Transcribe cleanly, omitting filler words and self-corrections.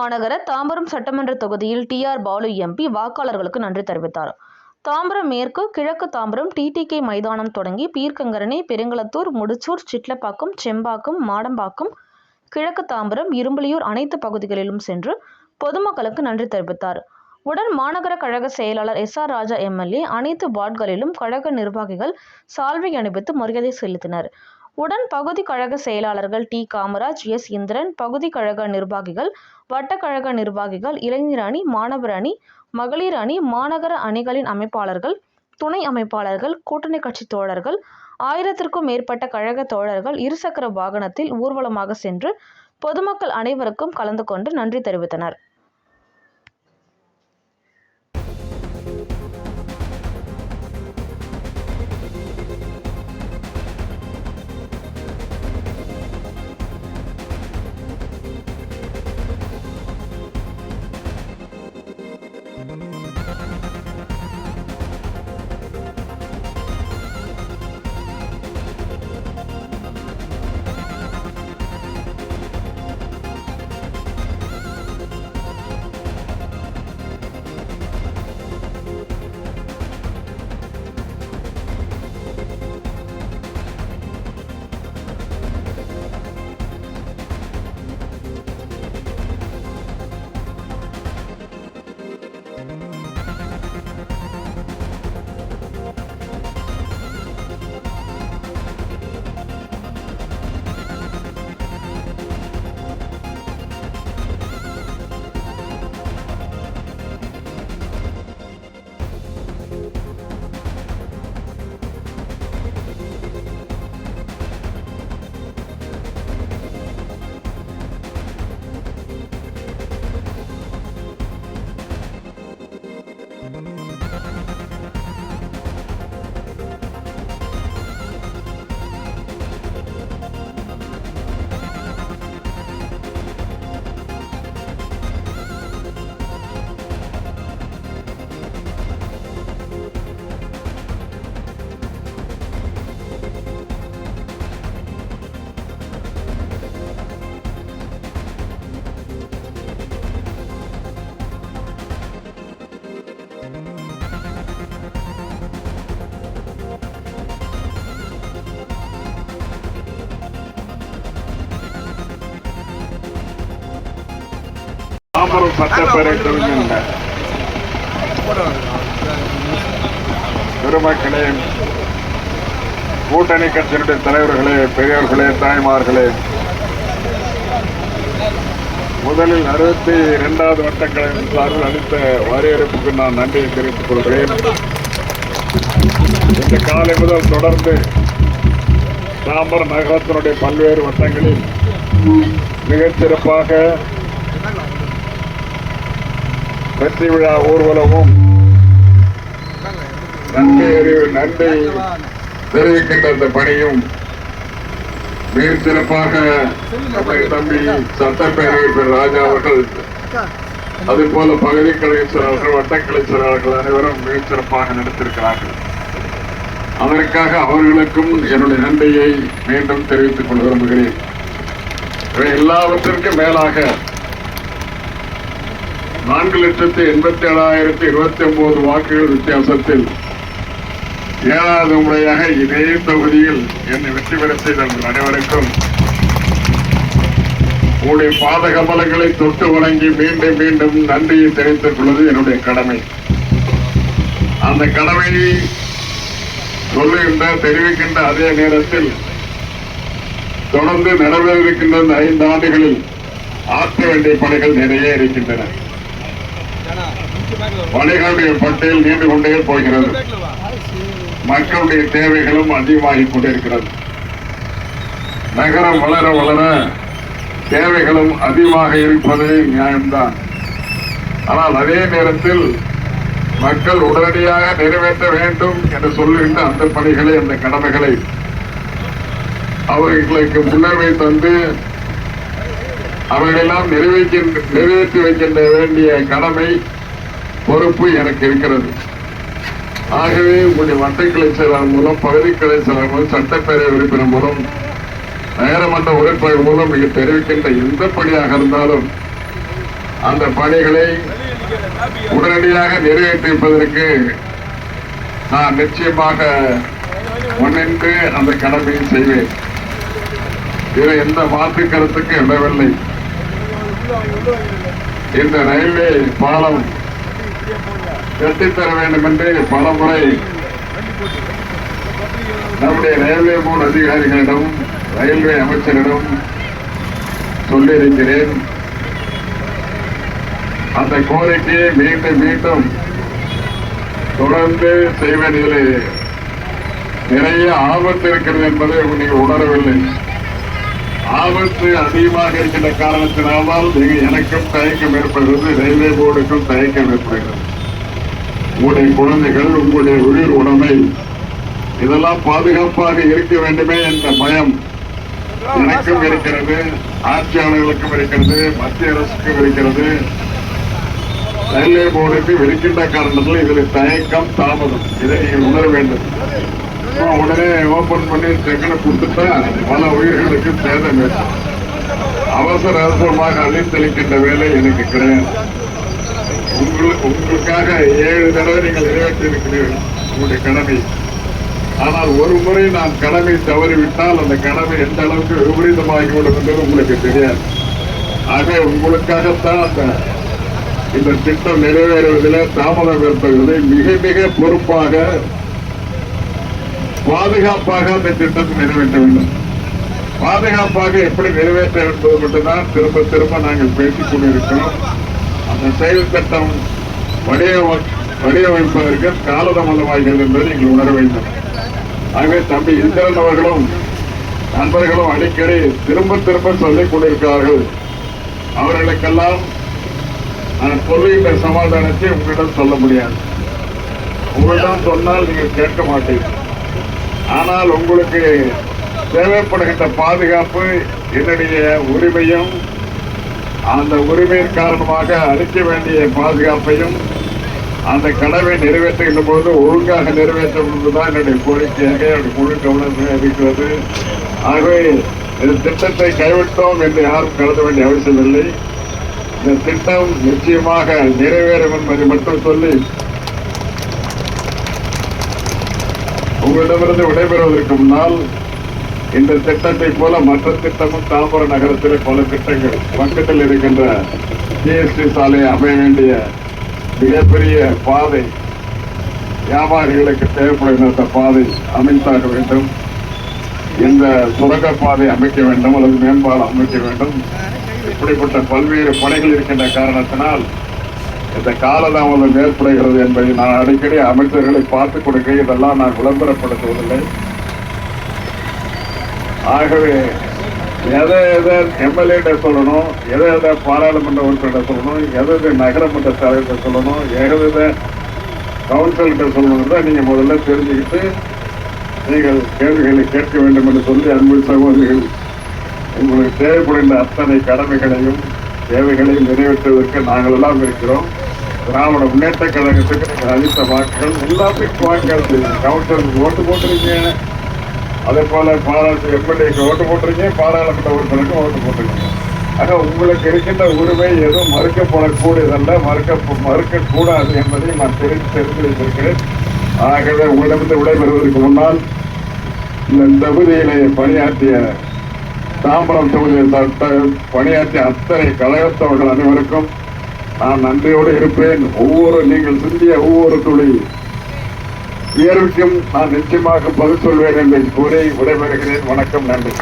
மாநகர தாம்பரம் சட்டமன்ற தொகுதியில் டி.ஆர். பாலு எம்பி வாக்காளர்களுக்கு நன்றி தெரிவித்தார். தாம்பரம் மேற்கு, கிழக்கு தாம்பரம் டிடிகே மைதானம் தொடங்கி பீர்க்கங்கரணி, பெருங்களத்தூர், முடிச்சூர், சிட்லப்பாக்கம், செம்பாக்கம், மாடம்பாக்கம், கிழக்கு தாம்பரம், இரும்புலியூர் அனைத்து பகுதிகளிலும் சென்று பொதுமக்களுக்கு நன்றி தெரிவித்தார். உடன் மாநகர கழக செயலாளர் எஸ்.ஆர். ராஜா எம்.எல்.ஏ. அனைத்து வார்டுகளிலும் கழக நிர்வாகிகள் சால்வை அணிவித்து மரியாதை செலுத்தினர். உடன் பகுதி கழக செயலாளர்கள் டி. காமராஜ், எஸ். இந்திரன், பகுதி கழக நிர்வாகிகள், வட்ட கழக நிர்வாகிகள், இளைஞர் அணி, மாணவர் அணி, மகளிர் அணி, மாநகர அணிகளின் அமைப்பாளர்கள், துணை அமைப்பாளர்கள், கூட்டணி கட்சி தோழர்கள், 1000க்கும் மேற்பட்ட கழக தோழர்கள் இருசக்கர வாகனத்தில் ஊர்வலமாக சென்று பொதுமக்கள் அனைவருக்கும் கலந்து கொண்டு நன்றி தெரிவித்தனர். தாம்பரம் சட்டப்பேரவை தொகுதியில் பெருமக்களே, கூட்டணி கட்சியினுடைய தலைவர்களே, பெரியவர்களே, தாய்மார்களே, முதலில் 62வது வட்டக்கழகம் சார்பில் அளித்த வரவேற்புக்கு நான் நன்றியை தெரிவித்துக் கொள்கிறேன். இந்த காலை முதல் தொடர்ந்து தாம்பரம் நகரத்தினுடைய பல்வேறு வட்டங்களில் மிகச்சிறப்பாக வெற்றி விழா ஊர்வலமும் நன்றி தெரிவிக்கின்ற அந்த பணியும் மிக சிறப்பாக நம்முடைய தம்பி சட்டப்பேரவை ராஜா அவர்கள், அதுபோல பகுதி கழக செயலாளர்கள், வட்டக்கலை செயலாளர்கள் அனைவரும் மிகச் சிறப்பாக நடத்திருக்கிறார்கள். அதற்காக அவர்களுக்கும் என்னுடைய நன்றியை மீண்டும் தெரிவித்துக் கொள்ள விரும்புகிறேன். எல்லாவற்றிற்கும் மேலாக 4,87,029 வாக்குகள் வித்தியாசத்தில் 7வது முறையாக இதே தொகுதியில் என்னை வெற்றி பெற செய்த அனைவருக்கும் உங்களுடைய பாதகமலங்களை தொட்டு வணங்கி மீண்டும் மீண்டும் நன்றியை தெரிவித்துக் கொள்வது என்னுடைய கடமை. அந்த கடமையை தெரிவிக்கின்ற அதே நேரத்தில் தொடர்ந்து நடைபெற இருக்கின்ற 5 ஆண்டுகளில் ஆற்ற வேண்டிய பணிகள் நிறைய இருக்கின்றன. பணிகளுடைய பட்டியல் நீண்டு கொண்டே போகிறது. மக்களுடைய தேவைகளும் அதிகமாகிக் கொண்டிருக்கிறது. நகரம் வளர வளர தேவைகளும் அதிகமாக இருப்பது நியாயம்தான். ஆனால் அதே நேரத்தில் மக்கள் உடனடியாக நிறைவேற்ற வேண்டும் என்று சொல்லுகின்ற அந்த பணிகளை, அந்த கடமைகளை அவர்களுக்கு முன்னுரிமை தந்து அவர்களெல்லாம் நிறைவேற்றி வைக்கின்ற வேண்டிய கடமை, பொறுப்பு எனக்கு இருக்கிறது. ஆகவே உங்களுடைய வட்டக்கிளை செயலாளர் மூலம், பகுதி கிளை செயலாளர் மூலம், சட்டப்பேரவை உறுப்பினர் மூலம், நகரமன்ற உறுப்பினர் மூலம் மிக தெரிவிக்கின்ற எந்த பணியாக இருந்தாலும் அந்த பணிகளை உடனடியாக நிறைவேற்றிப்பதற்கு நான் நிச்சயமாக முன்னின்று அந்த கடமையை செய்வேன். இதில் எந்த மாற்று கருத்துக்கு இடவில்லை. இந்த ரயில்வே பாலம் கட்டித்தர வேண்டும் என்று பல முறை நம்முடைய ரயில்வே போர்டு அதிகாரிகளிடம் ரயில்வே அமைச்சரிடம் சொல்லியிருக்கிறேன். அந்த கோரிக்கையை மீண்டும் மீண்டும் தொடர்ந்து செய்வதில் நிறைய ஆபத்து இருக்கிறது என்பதை நீங்கள் உணரவில்லை. ஆபத்து அதிகமாக இருக்கின்ற காரணத்தினால் எனக்கும் தயக்கம் ஏற்படுகிறது, ரயில்வே போர்டுக்கும் தயக்கம் ஏற்படுகிறது. உங்களுடைய குழந்தைகள், உங்களுடைய உயிர் உடைமை இதெல்லாம் பாதுகாப்பாக இருக்க வேண்டுமே என்ற பயம் எனக்கும் இருக்கிறது, ஆட்சியாளர்களுக்கும் இருக்கிறது, மத்திய அரசுக்கும் இருக்கிறது. ரயில்வே போர்டுக்கு இருக்கின்ற காரணத்தில் இதில் தயக்கம், தாமதம், இதை நீங்கள் உணர வேண்டும். உடனே ஓபன் பண்ணி செக்கனை கொடுத்துட்டா பல உயிர்களுக்கு சேதம் ஏற்படும். அவசர அவசரமாக அழித்தளிக்கின்ற வேலை எனக்கு கிடையாது. உங்களுக்காக 7 தடவை நீங்கள் நிறைவேற்றி இருக்கிறீர்கள் உங்களுடைய கடமை. ஆனால் ஒரு முறை நான் கடமை தவறிவிட்டால் அந்த கடமை எந்த அளவுக்கு விபரீதமாகிவிடும் என்பது உங்களுக்கு தெரியாது. ஆக உங்களுக்காகத்தான் இந்த திட்டம் நிறைவேறுவதில் தாமதம் ஏற்படுவதை மிக மிக பொறுப்பாக, பாதுகாப்பாக அந்த திட்டத்தை நிறைவேற்ற வேண்டும். பாதுகாப்பாக எப்படி நிறைவேற்ற என்பது மட்டும்தான் திரும்ப திரும்ப நாங்கள் பேசிக் கொண்டிருக்கிறோம். அந்த செயல் திட்டம் வடிவமைப்பதற்கு காலதாமதமாகிறது என்பதை நீங்கள் உணர வேண்டும். ஆகவே தம்பி இந்திரன் அவர்களும் நண்பர்களும் அடிக்கடி திரும்ப திரும்ப சொல்லிக் கொண்டிருக்கிறார்கள். அவர்களுக்கெல்லாம் நான் சொல்லுகின்ற சமாதானத்தை உங்களிடம் சொல்ல முடியாது. உங்களிடம் சொன்னால் நீங்கள் கேட்க மாட்டீர்கள். ஆனால் உங்களுக்கு தேவைப்படுகின்ற பாதுகாப்பு என்னுடைய உரிமையும், அந்த உரிமையின் காரணமாக அளிக்க வேண்டிய பாதுகாப்பையும் அந்த கடமை நிறைவேற்றுகின்ற போது ஒழுங்காக நிறைவேற்றுவதுதான் என்னுடைய கோரிக்கையாக என்னுடைய முழு கவனமாக இருக்கிறது. ஆகவே இந்த திட்டத்தை கைவிட்டோம் என்று யாரும் கருத வேண்டிய அவசியமில்லை. இந்த திட்டம் நிச்சயமாக நிறைவேறும் என்பதை மட்டும் சொல்லி உங்களிடமிருந்து விடைபெறுவதற்கு முன்னால் இந்த திட்டத்தை போல மற்ற திட்டமும் தாம்பரம் நகரத்தில் பல திட்டங்கள் பக்கத்தில் இருக்கின்ற ஜிஎஸ்டி சாலை அமைய வேண்டிய மிகப்பெரிய பாதை, வியாபாரிகளுக்கு தேவைப்படுகின்ற பாதை அமைத்தாக வேண்டும். இந்த சுரங்கப்பாதை அமைக்க வேண்டும் அல்லது மேம்பாலம் அமைக்க வேண்டும். இப்படிப்பட்ட பல்வேறு பணிகள் இருக்கின்ற காரணத்தினால் இந்த காலதாமதம் ஏற்படுகிறது என்பதை நான் அடிக்கடி அமைச்சர்களை பார்த்துக் கொடுக்க இதெல்லாம் நான் விளம்பரப்படுத்துவதில்லை. ஆகவே எதை எம்எல்ஏ சொல்லணும், எதை பாராளுமன்ற உறுப்பினர் சொல்லணும், எதை நகரமன்ற தலைவர் சொல்லணும், எதை கவுன்சில்கிட்ட சொல்லணும் தான் நீங்க முதல்ல தெரிஞ்சுக்கிட்டு நீங்கள் கேள்விகளை கேட்க வேண்டும் என்று சொல்லி அன்பு சகோதரிகள் உங்களுக்கு தேவைப்படுகின்ற அத்தனை கடமைகளையும் தேவைகளையும் நிறைவேற்றுவதற்கு நாங்கள் எல்லாம் இருக்கிறோம். திராவிட முன்னேற்ற கழகத்துக்கு நீங்கள் அளித்த வாக்குகள் எல்லாத்துக்கும் வாக்குகள் கவுன்சிலருக்கு ஓட்டு போட்டிருக்கீங்க, அதே போல பாராளுமன்ற எம்எல்ஏக்கு ஓட்டு போட்டிருக்கீங்க, பாராளுமன்ற உறுப்பினருக்கு ஓட்டு போட்டிருக்கீங்க. ஆக உங்களுக்கு இருக்கின்ற உரிமை எதுவும் மறுக்கப்படக்கூடியதல்ல, மறுக்கக்கூடாது என்பதை நான் தெரிந்து வைத்திருக்கிறேன். ஆகவே உங்களிடமிருந்து விடைபெறுவதற்கு முன்னால் இந்த தொகுதியிலே பணியாற்றிய தாம்பரம் தொகுதியில் பணியாற்றிய அத்தனை கழகத்தவர்கள் அனைவருக்கும் நான் நன்றியோடு இருப்பேன். நீங்கள் சிந்திய ஒவ்வொரு துளி உயர்வுக்கும் நான் நிச்சயமாக பதில் சொல்வேன் என்று கூறி விடைபெறுகிறேன். வணக்கம், நன்றி.